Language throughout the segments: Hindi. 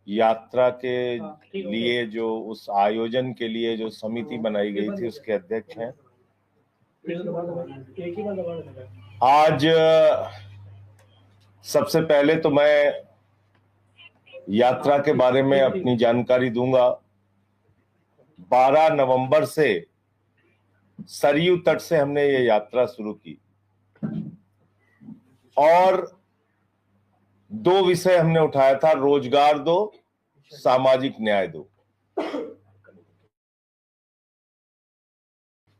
यात्रा के लिए जो उस आयोजन के लिए जो समिति बनाई गई थी उसके अध्यक्ष हैं। आज सबसे पहले तो मैं यात्रा के बारे में अपनी जानकारी दूंगा। 12 नवंबर से सरयू तट से हमने ये यात्रा शुरू की और 2 विषय हमने उठाया था, रोजगार दो, सामाजिक न्याय दो।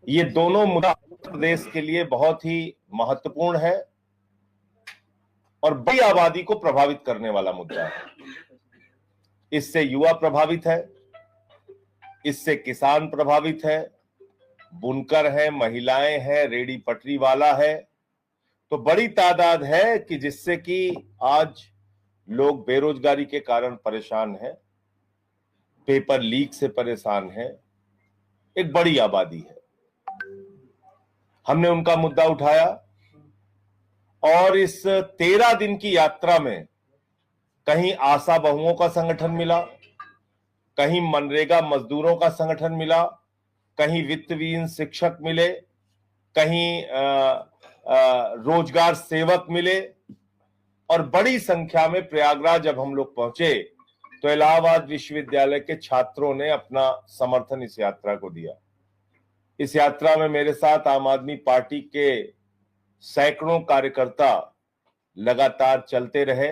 ये दोनों मुद्दा प्रदेश के लिए बहुत ही महत्वपूर्ण है और बड़ी आबादी को प्रभावित करने वाला मुद्दा है। इससे युवा प्रभावित है, इससे किसान प्रभावित है, बुनकर है, महिलाएं हैं, रेडी पटरी वाला है। तो बड़ी तादाद है कि जिससे कि आज लोग बेरोजगारी के कारण परेशान हैं, पेपर लीक से परेशान हैं, एक बड़ी आबादी है। हमने उनका मुद्दा उठाया और इस 13 दिन की यात्रा में कहीं आशा बहुओं का संगठन मिला, कहीं मनरेगा मजदूरों का संगठन मिला, कहीं वित्तविहीन शिक्षक मिले, कहीं रोजगार सेवक मिले और बड़ी संख्या में प्रयागराज जब हम लोग पहुंचे तो इलाहाबाद विश्वविद्यालय के छात्रों ने अपना समर्थन इस यात्रा को दिया। इस यात्रा में मेरे साथ आम आदमी पार्टी के सैकड़ों कार्यकर्ता लगातार चलते रहे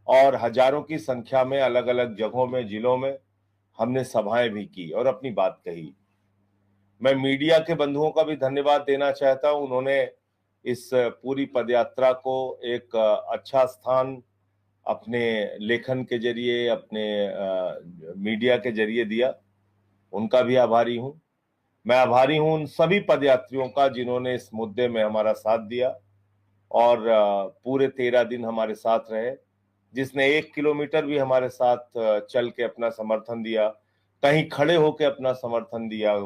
और हजारों की संख्या में अलग अलग जगहों में, जिलों में हमने सभाएं भी की और अपनी बात कही। मैं मीडिया के बंधुओं का भी धन्यवाद देना चाहता हूं। उन्होंने इस पूरी पदयात्रा को एक अच्छा स्थान अपने लेखन के जरिए, अपने मीडिया के जरिए दिया। उनका भी आभारी हूं। मैं आभारी हूं उन सभी पदयात्रियों का जिन्होंने इस मुद्दे में हमारा साथ दिया और पूरे 13 दिन हमारे साथ रहे। जिसने 1 किलोमीटर भी हमारे साथ चल के अपना समर्थन दिया, कहीं खड़े होकर अपना समर्थन दिया,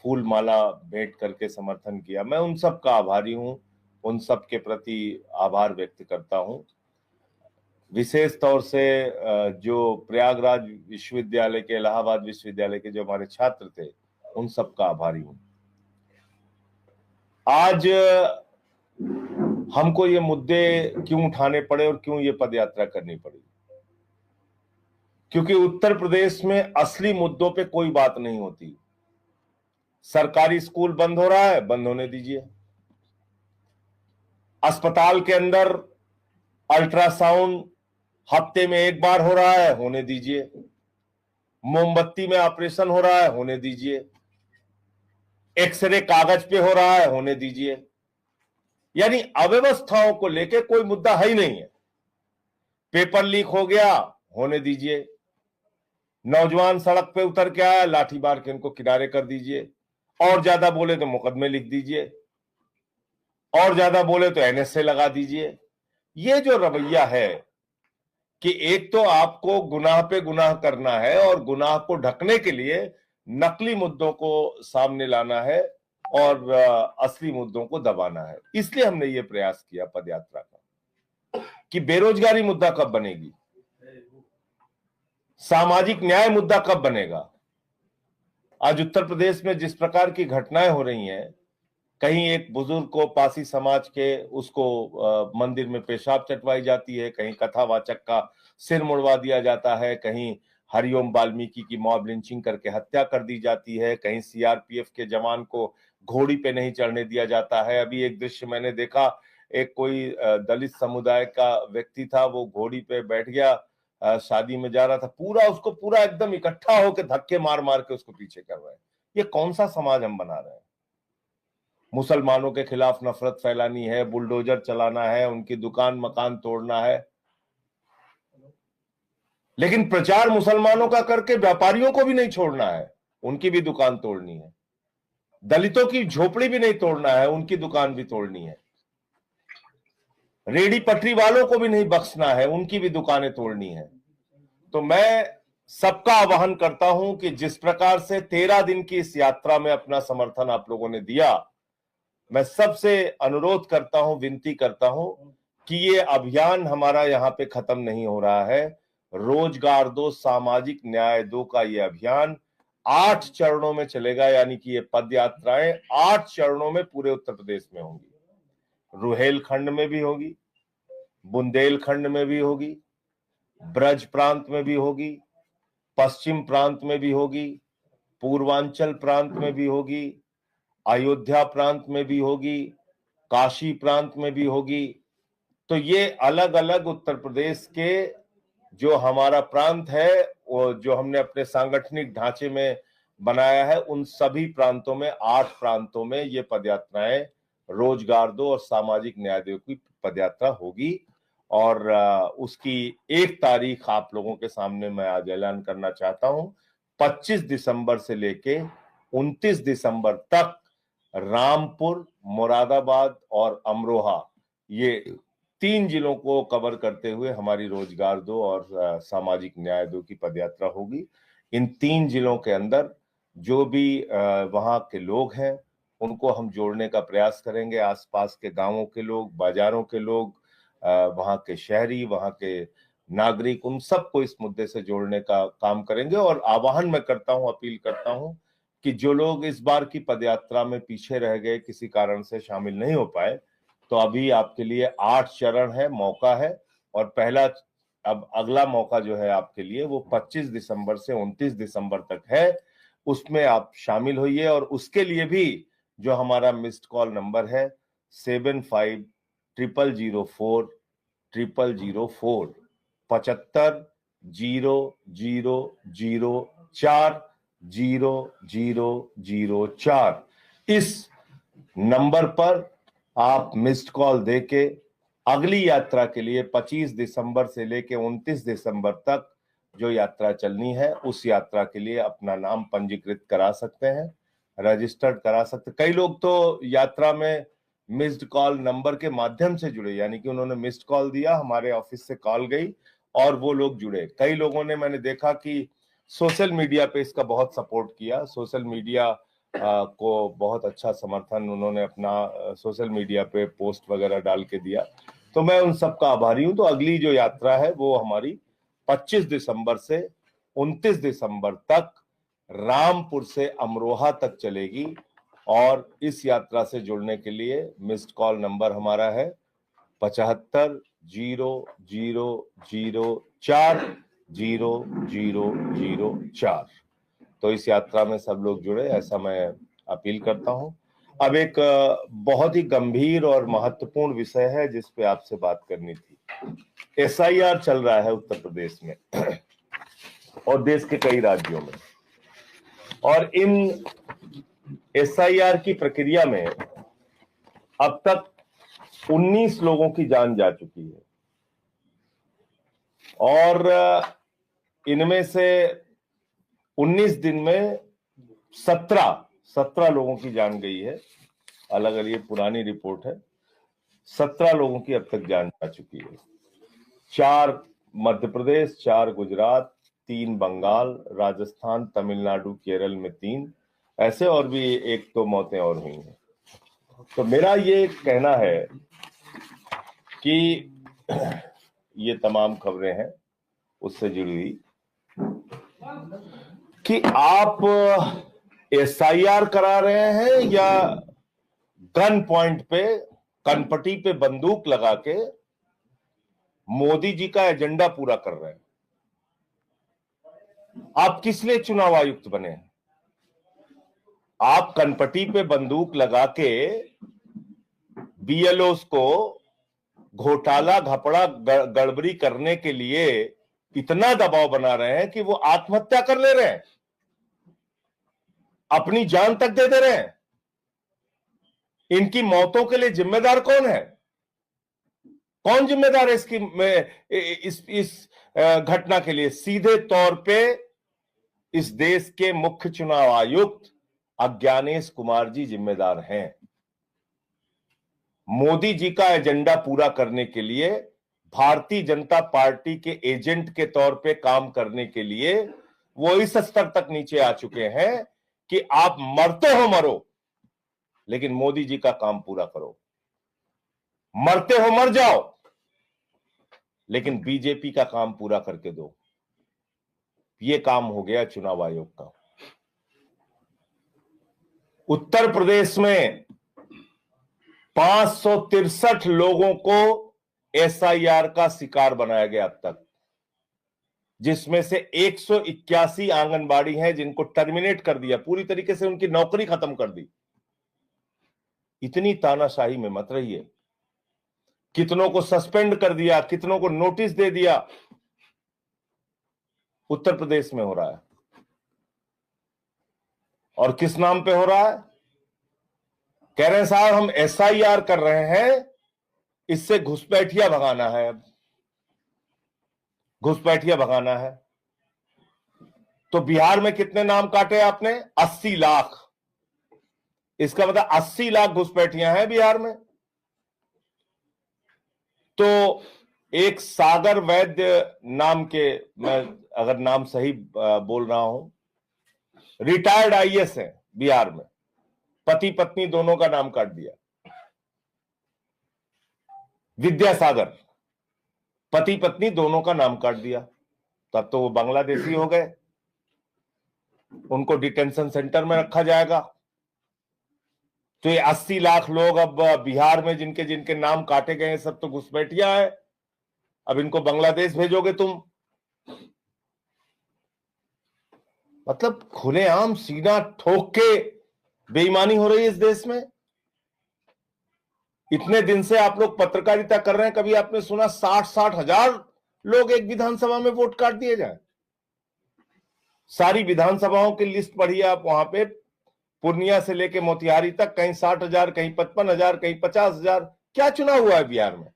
फूल माला भेंट करके समर्थन किया, मैं उन सब का आभारी हूं। उन सब के प्रति आभार व्यक्त करता हूं। विशेष तौर से जो प्रयागराज विश्वविद्यालय के, इलाहाबाद विश्वविद्यालय के जो हमारे छात्र थे, उन सब का आभारी हूं। आज हमको ये मुद्दे क्यों उठाने पड़े और क्यों ये पदयात्रा करनी पड़ी? क्योंकि उत्तर प्रदेश में असली मुद्दों पे कोई बात नहीं होती। सरकारी स्कूल बंद हो रहा है, बंद होने दीजिए। अस्पताल के अंदर अल्ट्रासाउंड हफ्ते में 1 बार हो रहा है, होने दीजिए। मोमबत्ती में ऑपरेशन हो रहा है, होने दीजिए। एक्सरे कागज पे हो रहा है, होने दीजिए। यानी अव्यवस्थाओं को लेके कोई मुद्दा है ही नहीं है। पेपर लीक हो गया, होने दीजिए। नौजवान सड़क पे उतर के आया, लाठी मार के इनको किनारे कर दीजिए। और ज्यादा बोले तो मुकदमे लिख दीजिए, और ज्यादा बोले तो एनएसए लगा दीजिए। ये जो रवैया है कि एक तो आपको गुनाह पे गुनाह करना है और गुनाह को ढकने के लिए नकली मुद्दों को सामने लाना है और असली मुद्दों को दबाना है। इसलिए हमने ये प्रयास किया पदयात्रा का कि बेरोजगारी मुद्दा कब बनेगी, सामाजिक न्याय मुद्दा कब बनेगा। आज उत्तर प्रदेश में जिस प्रकार की घटनाएं हो रही हैं, कहीं एक बुजुर्ग को पासी समाज के उसको मंदिर में पेशाब चटवाई जाती है, कहीं कथावाचक का सिर मुड़वा दिया जाता है, कहीं हरिओम वाल्मीकि की मॉब लिंचिंग करके हत्या कर दी जाती है, कहीं सीआरपीएफ के जवान को घोड़ी पे नहीं चढ़ने दिया जाता है। अभी एक दृश्य मैंने देखा, एक कोई दलित समुदाय का व्यक्ति था, वो घोड़ी पे बैठ गया, शादी में जा रहा था, उसको पूरा एकदम इकट्ठा होकर धक्के मार मार के उसको पीछे कर रहे हैं। ये कौन सा समाज हम बना रहे हैं? मुसलमानों के खिलाफ नफरत फैलानी है, बुलडोजर चलाना है, उनकी दुकान मकान तोड़ना है, लेकिन प्रचार मुसलमानों का करके व्यापारियों को भी नहीं छोड़ना है, उनकी भी दुकान तोड़नी है। दलितों की झोपड़ी भी नहीं तोड़ना है, उनकी दुकान भी तोड़नी है। रेडी पटरी वालों को भी नहीं बख्शना है, उनकी भी दुकानें तोड़नी है। तो मैं सबका आह्वान करता हूं कि जिस प्रकार से 13 दिन की इस यात्रा में अपना समर्थन आप लोगों ने दिया, मैं सबसे अनुरोध करता हूं, विनती करता हूं कि ये अभियान हमारा यहां पे खत्म नहीं हो रहा है। रोजगार दो, सामाजिक न्याय दो का ये अभियान 8 चरणों में चलेगा, यानी कि ये पद यात्राएं 8 चरणों में पूरे उत्तर प्रदेश में होंगी। रुहेलखंड में भी होगी, बुंदेलखंड में भी होगी, ब्रज प्रांत में भी होगी, पश्चिम प्रांत में भी होगी, पूर्वांचल प्रांत में भी होगी, अयोध्या प्रांत में भी होगी, काशी प्रांत में भी होगी। तो ये अलग अलग उत्तर प्रदेश के जो हमारा प्रांत है, वो जो हमने अपने सांगठनिक ढांचे में बनाया है, उन सभी प्रांतों में 8 प्रांतों में ये पदयात्राएं रोजगार दो और सामाजिक न्याय दो की पदयात्रा होगी। और उसकी एक तारीख आप लोगों के सामने मैं आज ऐलान करना चाहता हूं। 25 दिसंबर से लेके 29 दिसंबर तक रामपुर, मुरादाबाद और अमरोहा, ये 3 जिलों को कवर करते हुए हमारी रोजगार दो और सामाजिक न्याय दो की पदयात्रा होगी। इन 3 जिलों के अंदर जो भी वहां के लोग हैं उनको हम जोड़ने का प्रयास करेंगे। आसपास के गांवों के लोग, बाजारों के लोग, वहां के शहरी, वहां के नागरिक, उन सबको इस मुद्दे से जोड़ने का काम करेंगे। और आह्वान मैं करता हूं, अपील करता हूं कि जो लोग इस बार की पदयात्रा में पीछे रह गए, किसी कारण से शामिल नहीं हो पाए, तो अभी आपके लिए 8 चरण है, मौका है। और पहला, अब अगला मौका जो है आपके लिए वो 25 दिसंबर से 29 दिसंबर तक है, उसमें आप शामिल होइए। और उसके लिए भी जो हमारा मिस्ड कॉल नंबर है 750004 0004 750004 इस नंबर पर आप मिस्ड कॉल देके अगली यात्रा के लिए 25 दिसंबर से लेके 29 दिसंबर तक जो यात्रा चलनी है, उस यात्रा के लिए अपना नाम पंजीकृत करा सकते हैं, रजिस्टर्ड करा सकते। कई लोग तो यात्रा में मिस्ड कॉल नंबर के माध्यम से जुड़े, यानी कि उन्होंने मिस्ड कॉल दिया, हमारे ऑफिस से कॉल गई और वो लोग जुड़े। कई लोगों ने, मैंने देखा कि सोशल मीडिया पे इसका बहुत सपोर्ट किया, सोशल मीडिया को बहुत अच्छा समर्थन उन्होंने अपना सोशल मीडिया पे पोस्ट वगैरह डाल के दिया, तो मैं उन सबका आभारी हूं। तो अगली जो यात्रा है वो हमारी 25 दिसंबर से 29 दिसंबर तक रामपुर से अमरोहा तक चलेगी। और इस यात्रा से जुड़ने के लिए मिस्ड कॉल नंबर हमारा है 750004 तो इस यात्रा में सब लोग जुड़े, ऐसा मैं अपील करता हूं। अब एक बहुत ही गंभीर और महत्वपूर्ण विषय है जिस पे आपसे बात करनी थी। SIR चल रहा है उत्तर प्रदेश में और देश के कई राज्यों में, और इन SIR की प्रक्रिया में अब तक 19 लोगों की जान जा चुकी है और इनमें से 19 दिन में 17 लोगों की जान गई है। अलग अलग, ये पुरानी रिपोर्ट है। 17 लोगों की अब तक जान जा चुकी है। 4 मध्य प्रदेश, 4 गुजरात, 3 बंगाल, राजस्थान, तमिलनाडु, केरल में 3 ऐसे, और भी 1-2 मौतें और हुई हैं। तो मेरा ये कहना है कि ये तमाम खबरें हैं उससे जुड़ी हुई कि आप SIR करा रहे हैं या गन पॉइंट पे, कनपटी पे बंदूक लगा के मोदी जी का एजेंडा पूरा कर रहे हैं। आप किस लिए चुनाव आयुक्त बने हैं? आप कनपटी पे बंदूक लगा के BLOs को घोटाला, घपड़ा, गड़बड़ी करने के लिए इतना दबाव बना रहे हैं कि वो आत्महत्या कर ले रहे हैं, अपनी जान तक दे दे रहे हैं। इनकी मौतों के लिए जिम्मेदार कौन है? कौन जिम्मेदार है इसकी इस घटना के लिए? सीधे तौर पे इस देश के मुख्य चुनाव आयुक्त अज्ञानेश कुमार जी जिम्मेदार हैं। मोदी जी का एजेंडा पूरा करने के लिए, भारतीय जनता पार्टी के एजेंट के तौर पे काम करने के लिए वो इस स्तर तक नीचे आ चुके हैं कि आप मरते हो मरो, लेकिन मोदी जी का काम पूरा करो। मरते हो मर जाओ, लेकिन बीजेपी का काम पूरा करके दो। ये काम हो गया चुनाव आयोग का। उत्तर प्रदेश में 563 लोगों को एसआईआर का शिकार बनाया गया अब तक, जिसमें से 181 आंगनबाड़ी हैं जिनको टर्मिनेट कर दिया, पूरी तरीके से उनकी नौकरी खत्म कर दी। इतनी तानाशाही में मत रहिए। कितनों को सस्पेंड कर दिया, कितनों को नोटिस दे दिया। उत्तर प्रदेश में हो रहा है, और किस नाम पे हो रहा है? कह रहे हैं साहब हम एसआईआर कर रहे हैं, इससे घुसपैठिया भगाना है। अब घुसपैठिया भगाना है तो बिहार में कितने नाम काटे आपने? 80 लाख। इसका मतलब 80 लाख घुसपैठियां हैं बिहार में। तो एक सागर वैद्य नाम के, मैं अगर नाम सही बोल रहा हूं, रिटायर्ड आईएएस हैं बिहार में, पति पत्नी दोनों का नाम काट दिया। विद्यासागर, पति पत्नी दोनों का नाम काट दिया। तब तो वो बांग्लादेशी हो गए, उनको डिटेंशन सेंटर में रखा जाएगा। तो ये 80 लाख लोग अब बिहार में जिनके जिनके नाम काटे गए हैं, सब तो घुसपैठिया है। अब इनको बांग्लादेश भेजोगे तुम। मतलब खुलेआम सीना ठोक के बेईमानी हो रही है इस देश में। इतने दिन से आप लोग पत्रकारिता कर रहे हैं, कभी आपने सुना 60-60 हजार लोग एक विधानसभा में वोट काट दिए जाए? सारी विधानसभाओं की लिस्ट पढ़िए आप, वहां पे पूर्णिया से लेके मोतिहारी तक, कहीं 60 हजार, कहीं 55 हजार, कहीं 50 हजार। क्या चुनाव हुआ है बिहार में?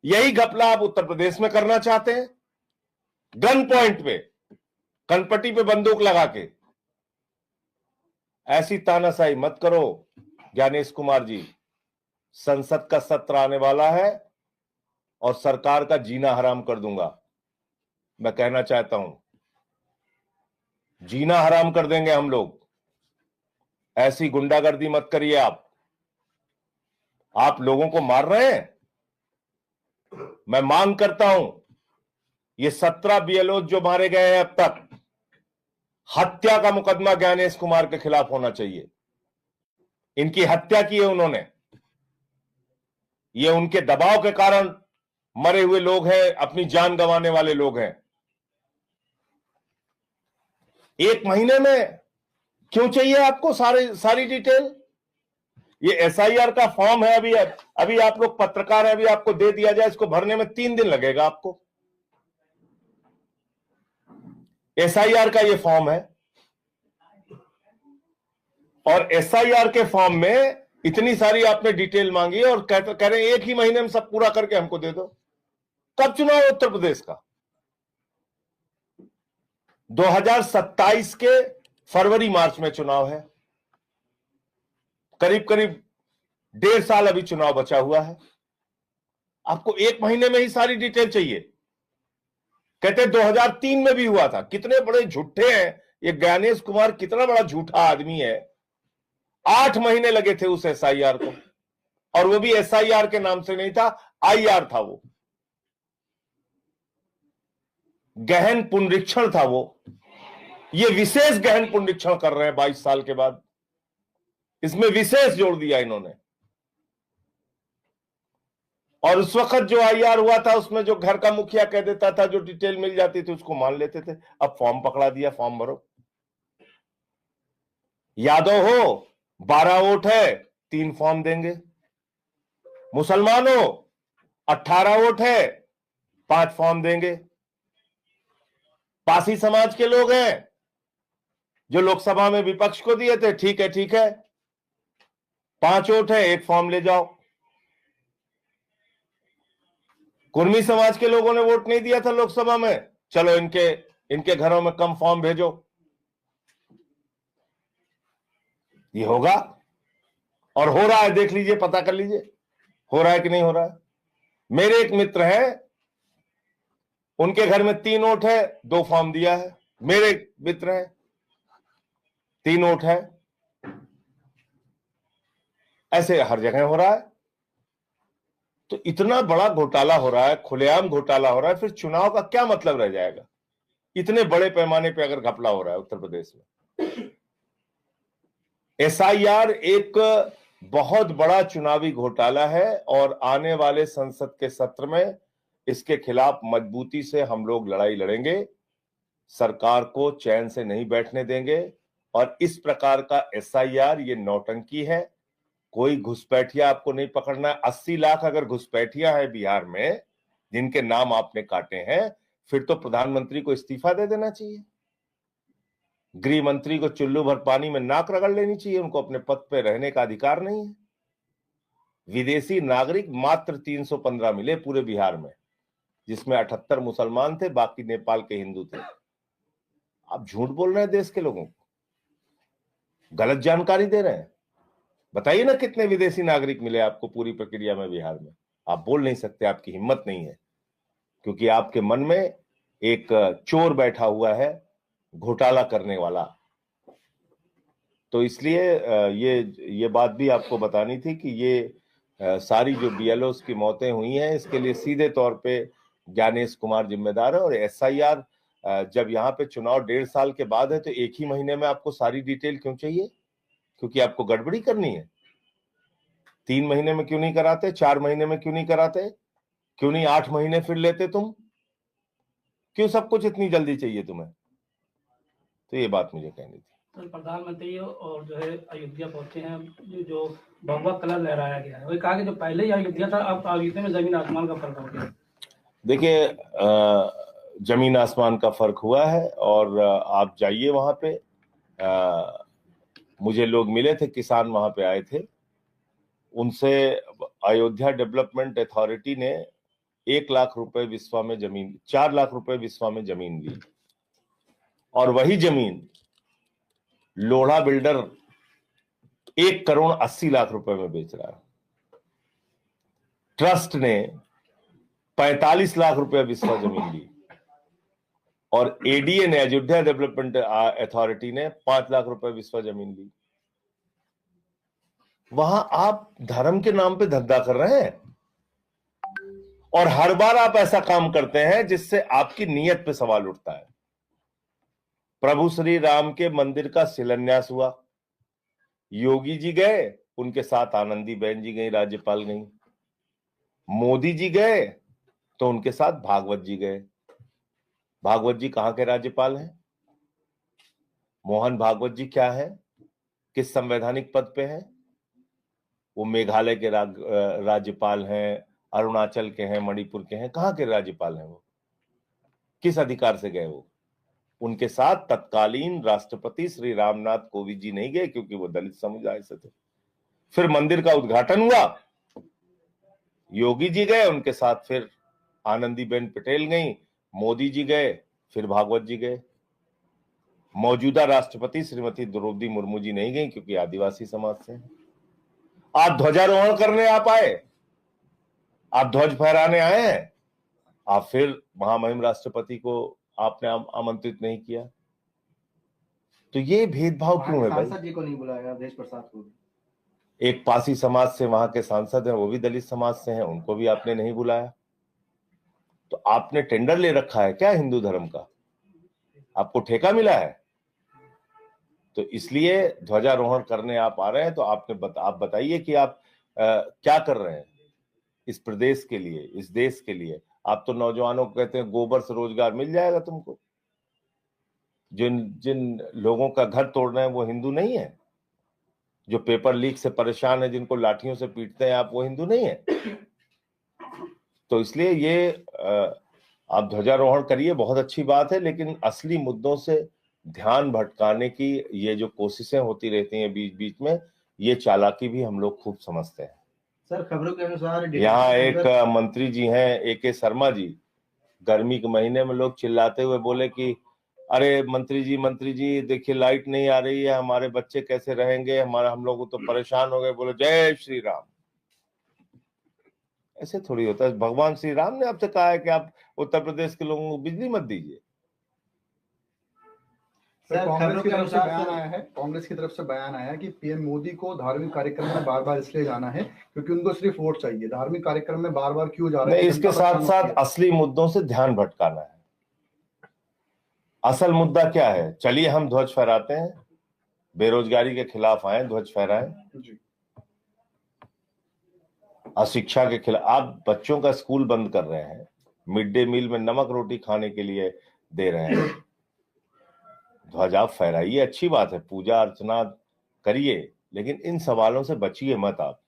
यही घपला आप उत्तर प्रदेश में करना चाहते हैं, गन पॉइंट पे, कनपट्टी पे बंदूक लगा के। ऐसी तानाशाही मत करो ज्ञानेश कुमार जी। संसद का सत्र आने वाला है और सरकार का जीना हराम कर दूंगा। मैं कहना चाहता हूं, जीना हराम कर देंगे हम लोग। ऐसी गुंडागर्दी मत करिए आप लोगों को मार रहे हैं। मैं मांग करता हूं, ये 17 बीएलओ जो मारे गए हैं अब तक, हत्या का मुकदमा ज्ञानेश कुमार के खिलाफ होना चाहिए। इनकी हत्या की है उन्होंने, ये उनके दबाव के कारण मरे हुए लोग हैं, अपनी जान गंवाने वाले लोग हैं। एक महीने में क्यों चाहिए आपको सारी डिटेल? ये एसआईआर का फॉर्म है, अभी आप लोग पत्रकार हैं, अभी आपको दे दिया जाए, इसको भरने में 3 दिन लगेगा आपको। एसआईआर का ये फॉर्म है, और एसआईआर के फॉर्म में इतनी सारी आपने डिटेल मांगी और कह रहे हैं 1 ही महीने में सब पूरा करके हमको दे दो। कब चुनाव है उत्तर प्रदेश का? 2027 के फरवरी मार्च में चुनाव है। करीब करीब 1.5 साल अभी चुनाव बचा हुआ है। आपको 1 महीने में ही सारी डिटेल चाहिए। कहते 2003 में भी हुआ था। कितने बड़े झूठे हैं ये ज्ञानेश कुमार, कितना बड़ा झूठा आदमी है। 8 महीने लगे थे उस एसआईआर को, और वो भी एसआईआर के नाम से नहीं था, आईआर था। वो गहन पुनरीक्षण था। वो ये विशेष गहन पुनरीक्षण कर रहे हैं 22 साल के बाद। इसमें विशेष जोड़ दिया इन्होंने। और उस वक्त जो आईआर हुआ था, उसमें जो घर का मुखिया कह देता था, जो डिटेल मिल जाती थी उसको मान लेते थे। अब फॉर्म पकड़ा दिया, फॉर्म भरो। यादव हो 12 वोट है 3 फॉर्म देंगे। मुसलमान हो 18 वोट है 5 फॉर्म देंगे। पासी समाज के लोग हैं जो लोकसभा में विपक्ष को दिए थे, ठीक है 5 वोट है 1 फॉर्म ले जाओ। कुर्मी समाज के लोगों ने वोट नहीं दिया था लोकसभा में, चलो इनके घरों में कम फॉर्म भेजो। ये होगा और हो रहा है, देख लीजिए, पता कर लीजिए हो रहा है कि नहीं हो रहा है। मेरे एक मित्र हैं, उनके घर में 3 वोट है, 2 फॉर्म दिया है। मेरे मित्र हैं, 3 वोट है। ऐसे हर जगह हो रहा है। तो इतना बड़ा घोटाला हो रहा है, खुलेआम घोटाला हो रहा है, फिर चुनाव का क्या मतलब रह जाएगा? इतने बड़े पैमाने पे अगर घपला हो रहा है उत्तर प्रदेश में। एसआईआर एक बहुत बड़ा चुनावी घोटाला है और आने वाले संसद के सत्र में इसके खिलाफ मजबूती से हम लोग लड़ाई लड़ेंगे, सरकार को चैन से नहीं बैठने देंगे। और इस प्रकार का एसआईआर ये नौटंकी है, कोई घुसपैठिया आपको नहीं पकड़ना है। 80 लाख अगर घुसपैठिया है बिहार में जिनके नाम आपने काटे हैं, फिर तो प्रधानमंत्री को इस्तीफा दे देना चाहिए, गृह मंत्री को चुल्लू भर पानी में नाक रगड़ लेनी चाहिए, उनको अपने पद पे रहने का अधिकार नहीं है। विदेशी नागरिक मात्र 315 मिले पूरे बिहार में, जिसमें 78 मुसलमान थे, बाकी नेपाल के हिंदू थे। आप झूठ बोल रहे हैं, देश के लोगों को गलत जानकारी दे रहे हैं। बताइए ना कितने विदेशी नागरिक मिले आपको पूरी प्रक्रिया में बिहार में? आप बोल नहीं सकते, आपकी हिम्मत नहीं है, क्योंकि आपके मन में एक चोर बैठा हुआ है, घोटाला करने वाला। तो इसलिए ये बात भी आपको बतानी थी कि ये सारी जो बीएलओस की मौतें हुई हैं, इसके लिए सीधे तौर पे ज्ञानेश कुमार जिम्मेदार है। और एसआईआर जब यहाँ पे चुनाव 1.5 साल के बाद है, तो एक ही महीने में आपको सारी डिटेल क्यों चाहिए? क्योंकि आपको गड़बड़ी करनी है। 3 महीने में क्यों नहीं कराते? 4 महीने में क्यों नहीं कराते? क्यों नहीं 8 महीने फिर लेते तुम? क्यों सब कुछ इतनी जल्दी चाहिए तुम्हें? तो ये बात मुझे कहनी थी। तो प्रधानमंत्री और जो है अयोध्या पहुंचे हैं, जो भगवा कलर लहराया गया है, वही कहा कि जो पहले ही अयोध्या था, अब अयोध्या में जमीन आसमान का फर्क हो गया। देखिए, जमीन आसमान का फर्क हुआ है। और आप जाइए वहां पे, मुझे लोग मिले थे, किसान वहां पे आए थे, उनसे अयोध्या डेवलपमेंट अथॉरिटी ने 1 लाख रुपए विस्वा में जमीन, 4 लाख रुपए विस्वा में जमीन ली, और वही जमीन लोढ़ा बिल्डर 1 करोड़ 80 लाख रुपए में बेच रहा है। ट्रस्ट ने 45 लाख रुपए विस्वा जमीन ली, और एडीए ने, अयोध्या डेवलपमेंट अथॉरिटी ने 5 लाख रुपए विस्वा जमीन ली। वहां आप धर्म के नाम पे धंधा कर रहे हैं, और हर बार आप ऐसा काम करते हैं जिससे आपकी नीयत पे सवाल उठता है। प्रभु श्री राम के मंदिर का शिलान्यास हुआ, योगी जी गए, उनके साथ आनंदीबेन जी गई, राज्यपाल गई। मोदी जी गए तो उनके साथ भागवत जी गए। भागवत जी कहां के राज्यपाल हैं? मोहन भागवत जी क्या है, किस संवैधानिक पद पे हैं? वो मेघालय के राज्यपाल हैं, अरुणाचल के हैं, मणिपुर के हैं, कहां के राज्यपाल हैं? वो किस अधिकार से गए? वो उनके साथ तत्कालीन राष्ट्रपति श्री रामनाथ कोविंद जी नहीं गए, क्योंकि वो दलित समुदाय से थे। फिर मंदिर का उद्घाटन हुआ, योगी जी गए, उनके साथ फिर आनंदीबेन पटेल गई, मोदी जी गए, फिर भागवत जी गए। मौजूदा राष्ट्रपति श्रीमती द्रौपदी मुर्मू जी नहीं गई, क्योंकि आदिवासी समाज से हैं। आप ध्वजारोहण करने आप आए, आप ध्वज फहराने आए हैं, आप फिर महामहिम राष्ट्रपति को आपने आमंत्रित नहीं किया। तो ये भेदभाव क्यों है भाई? सांसद जी को नहीं बुलाया, देश प्रसाद को। एक पासी समाज से वहां के सांसद हैं, वो भी दलित समाज से हैं, उनको भी आपने नहीं बुलाया। तो आपने टेंडर ले रखा है क्या हिंदू धर्म का? आपको ठेका मिला है? तो इसलिए ध्वजारोहण करने आप आ रहे हैं, तो आप बताइए कि आप क्या कर रहे हैं इस प्रदेश के लिए, इस देश के लिए। आप तो नौजवानों को कहते हैं गोबर से रोजगार मिल जाएगा तुमको। जिन लोगों का घर तोड़ रहे हैं वो हिंदू नहीं है? जो पेपर लीक से परेशान है, जिनको लाठियों से पीटते हैं आप, वो हिंदू नहीं है? तो इसलिए ये आप ध्वजारोहण करिए, बहुत अच्छी बात है, लेकिन असली मुद्दों से ध्यान भटकाने की ये जो कोशिशें होती रहती हैं बीच बीच में, ये चालाकी भी हम लोग खूब समझते हैं। सर, खबरों के अनुसार यहाँ एक मंत्री जी हैं, AK शर्मा जी, गर्मी के महीने में लोग चिल्लाते हुए बोले कि अरे मंत्री जी देखिए लाइट नहीं आ रही है, हमारे बच्चे कैसे रहेंगे, हम लोग तो परेशान हो गए। बोले जय श्री राम। ऐसे थोड़ी होता है। भगवान श्री राम ने आपसे कहा है कि आप उत्तर प्रदेश के लोगों को बिजली मत दीजिए। कांग्रेस की तरफ से बयान आया है कि पीएम मोदी को धार्मिक कार्यक्रम में बार बार इसलिए जाना है क्योंकि उनको सिर्फ वोट चाहिए। धार्मिक कार्यक्रम में बार बार क्यों जा रहे हैं? इसके साथ साथ असली मुद्दों से ध्यान भटकाना है। असल मुद्दा क्या है? चलिए हम ध्वज फहराते हैं, बेरोजगारी के खिलाफ आए, ध्वज फहराएं, जी। अशिक्षा के खिलाफ। आप बच्चों का स्कूल बंद कर रहे हैं, मिड डे मील में नमक रोटी खाने के लिए दे रहे हैं, ध्वज आप फहराइए, अच्छी बात है, पूजा अर्चना करिए, लेकिन इन सवालों से बचिए मत आप,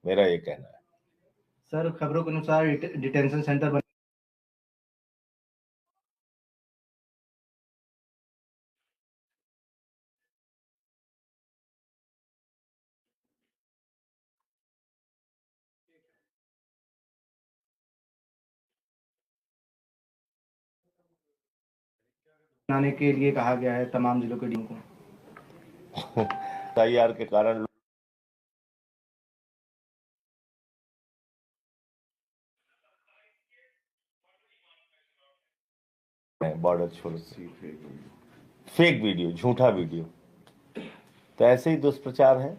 मेरा ये कहना है। सर, खबरों के अनुसार डिटेंशन सेंटर बनाने के लिए कहा गया है तमाम जिलों के डीएम को। तैयार के कारण बॉर्डर छोड़, फेक वीडियो, झूठा वीडियो, तो ऐसे ही दुष्प्रचार है।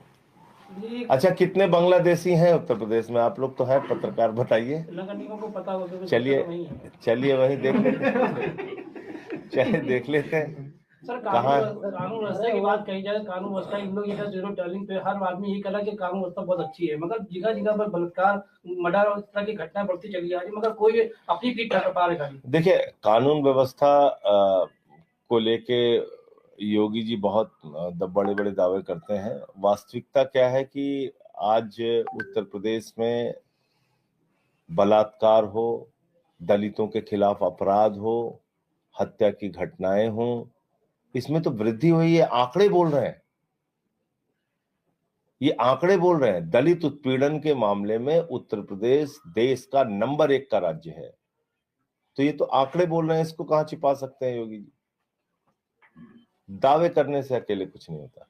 अच्छा, कितने बांग्लादेशी हैं उत्तर प्रदेश में? आप लोग तो है पत्रकार, बताइए। को पता होगा तो चलिए वही देख लेते हैं, चलिए देख लेते हैं। सर, कानून व्यवस्था की बात कही जाए, कानून व्यवस्था इन लोग इधर जीरो टर्निंग पे हर आदमी यही कह रहा है कि कानून व्यवस्था बहुत अच्छी है, मगर जगह जगह पर बलात्कार, मर्डर और इस तरह की घटनाएं बढ़ती चली जा रही है, मगर कोई अपनी पीठ कर पा रहा है। देखिए, कानून व्यवस्था को लेके योगी जी बहुत बड़े बड़े दावे करते हैं। वास्तविकता क्या है कि आज उत्तर प्रदेश में बलात्कार हो, दलितों के खिलाफ अपराध हो, हत्या की घटनाएं हो, इसमें तो वृद्धि हुई है। आंकड़े बोल रहे हैं, ये आंकड़े बोल रहे हैं। दलित उत्पीड़न के मामले में उत्तर प्रदेश देश का नंबर 1 का राज्य है, तो ये तो आंकड़े बोल रहे हैं, इसको कहां छिपा सकते हैं योगी जी? दावे करने से अकेले कुछ नहीं होता।